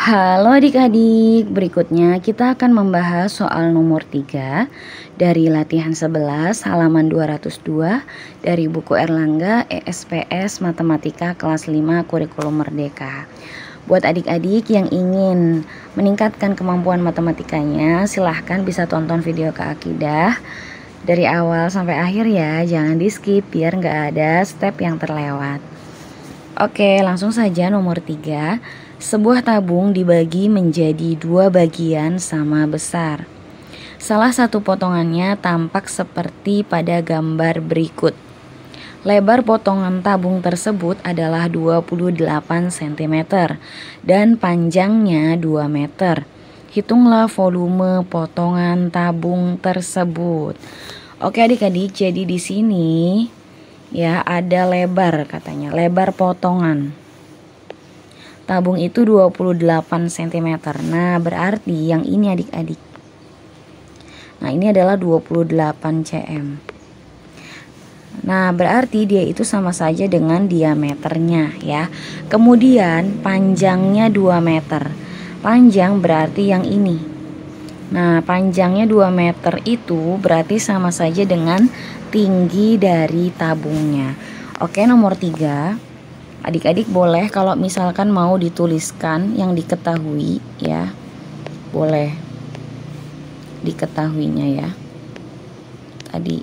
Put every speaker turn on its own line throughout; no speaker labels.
Halo adik-adik, berikutnya kita akan membahas soal nomor 3 dari latihan 11 halaman 202 dari buku Erlangga ESPS Matematika kelas 5 Kurikulum Merdeka. Buat adik-adik yang ingin meningkatkan kemampuan matematikanya, silahkan bisa tonton video Kak Akidah dari awal sampai akhir ya, jangan di skip biar nggak ada step yang terlewat. Oke, langsung saja nomor 3. Sebuah tabung dibagi menjadi dua bagian sama besar. Salah satu potongannya tampak seperti pada gambar berikut. Lebar potongan tabung tersebut adalah 28 cm dan panjangnya 2 meter. Hitunglah volume potongan tabung tersebut. Oke adik-adik, jadi di sini ya ada lebar katanya, lebar potongan tabung itu 28 cm. Nah, berarti yang ini adik-adik. Nah, ini adalah 28 cm. Nah, berarti dia itu sama saja dengan diameternya ya. Kemudian panjangnya 2 meter. Panjang berarti yang ini. Nah, panjangnya 2 meter itu berarti sama saja dengan tinggi dari tabungnya. Oke, nomor 3. Adik-adik boleh kalau misalkan mau dituliskan yang diketahui ya, boleh diketahuinya ya. Tadi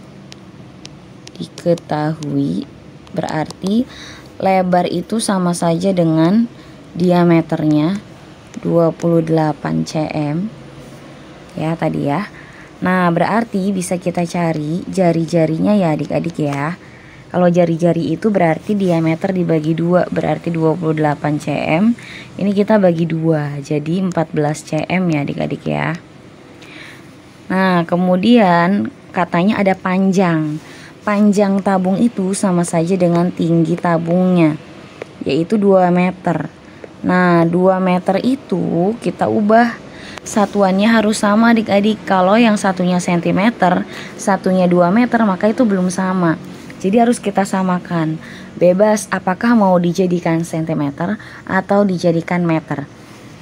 diketahui berarti lebar itu sama saja dengan diameternya 28 cm ya tadi ya. Nah berarti bisa kita cari jari-jarinya ya adik-adik ya. Kalau jari-jari itu berarti diameter dibagi 2, berarti 28 cm. Ini kita bagi 2, jadi 14 cm ya adik-adik ya. Nah, kemudian katanya ada panjang. Panjang tabung itu sama saja dengan tinggi tabungnya, yaitu 2 meter. Nah, 2 meter itu kita ubah. Satuannya harus sama adik-adik. Kalau yang satunya cm, satunya 2 meter, maka itu belum sama. Jadi harus kita samakan. Bebas apakah mau dijadikan cm atau dijadikan meter.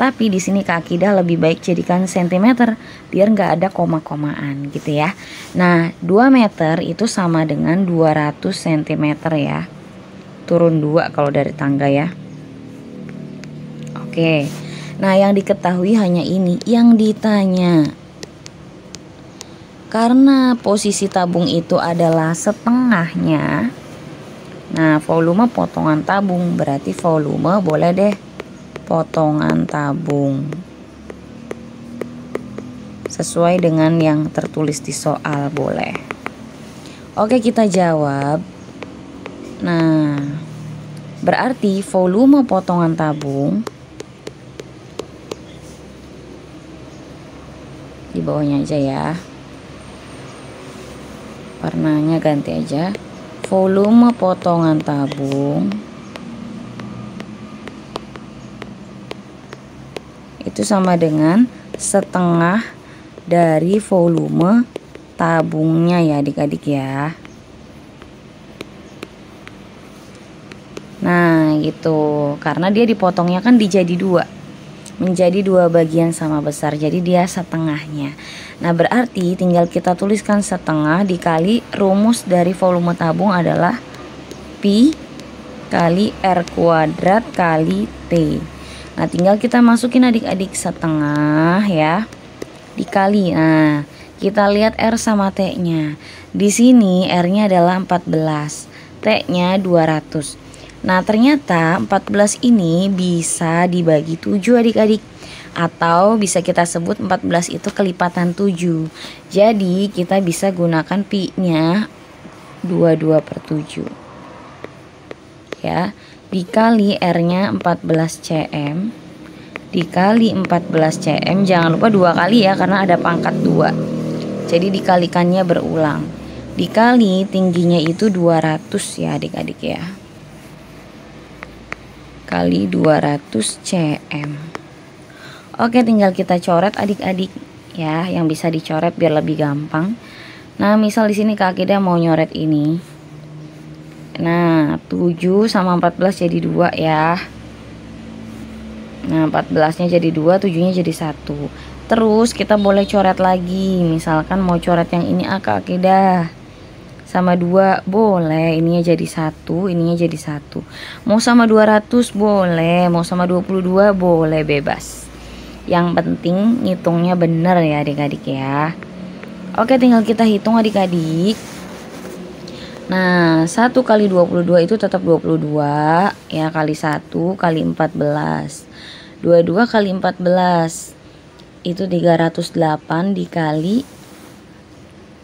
Tapi di sini Kak Akidah lebih baik jadikan cm biar nggak ada koma-komaan gitu ya. Nah, 2 meter itu sama dengan 200 cm ya. Turun 2 kalau dari tangga ya. Oke. Nah, yang diketahui hanya ini, yang ditanya. Karena posisi tabung itu adalah setengahnya. Nah, volume potongan tabung berarti volume boleh deh potongan tabung. Sesuai dengan yang tertulis di soal boleh. Oke, kita jawab. Nah, berarti volume potongan tabung di bawahnya aja ya. Warnanya ganti aja. Volume potongan tabung itu sama dengan setengah dari volume tabungnya ya adik-adik ya. Nah gitu, karena dia dipotongnya kan dijadi 2, menjadi 2 bagian sama besar, jadi dia setengahnya. Nah berarti tinggal kita tuliskan setengah dikali rumus dari volume tabung adalah pi kali R kuadrat kali T. Nah tinggal kita masukin adik-adik setengah ya dikali. Nah kita lihat R sama T nya. Di sini R nya adalah 14, T nya 200. Nah ternyata 14 ini bisa dibagi 7 adik-adik. Atau bisa kita sebut 14 itu kelipatan 7. Jadi kita bisa gunakan pi nya 22/7 ya. Dikali R nya 14 cm dikali 14 cm. Jangan lupa 2 kali ya karena ada pangkat 2. Jadi dikalikannya berulang. Dikali tingginya itu 200 ya adik-adik ya. Kali 200 cm. Oke, tinggal kita coret adik-adik ya, yang bisa dicoret biar lebih gampang. Nah, misal di sini Kak Akidah mau nyoret ini. Nah, 7 sama 14 jadi 2 ya. Nah 14-nya jadi 2, 7-nya jadi 1. Terus kita boleh coret lagi. Misalkan mau coret yang ini Kak Akidah sama 2 boleh, ininya jadi 1, ininya jadi 1. Mau sama 200 boleh, mau sama 22 boleh, bebas. Yang penting ngitungnya bener ya adik-adik ya. Oke, tinggal kita hitung adik-adik. Nah 1 kali 22 itu tetap 22 ya, kali 1 kali 14. 22 kali 14 itu 308 dikali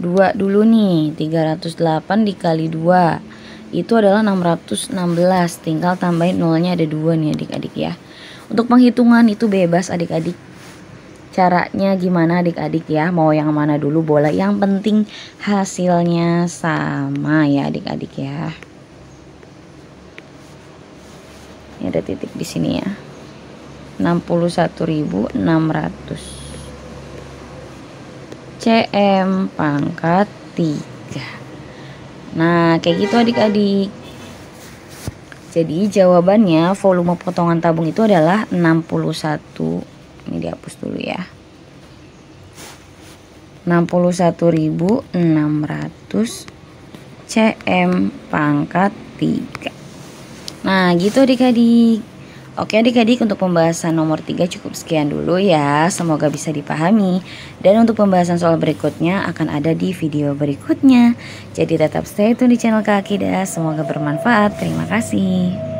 2 dulu nih. 308 dikali 2 itu adalah 616. Tinggal tambahin nolnya, ada 2 nih adik-adik ya. Untuk penghitungan itu bebas adik-adik. Caranya gimana adik-adik ya, mau yang mana dulu boleh, yang penting hasilnya sama ya adik-adik ya. Ini ada titik di sini ya. 61.600 cm pangkat 3. Nah kayak gitu adik-adik. Jadi jawabannya volume potongan tabung itu adalah 61. Ini dihapus dulu ya. 61.600 cm pangkat 3. Nah gitu adik-adik. Oke adik-adik, untuk pembahasan nomor 3 cukup sekian dulu ya. Semoga bisa dipahami. Dan untuk pembahasan soal berikutnya akan ada di video berikutnya. Jadi tetap stay tune di channel Kak Akidah. Semoga bermanfaat. Terima kasih.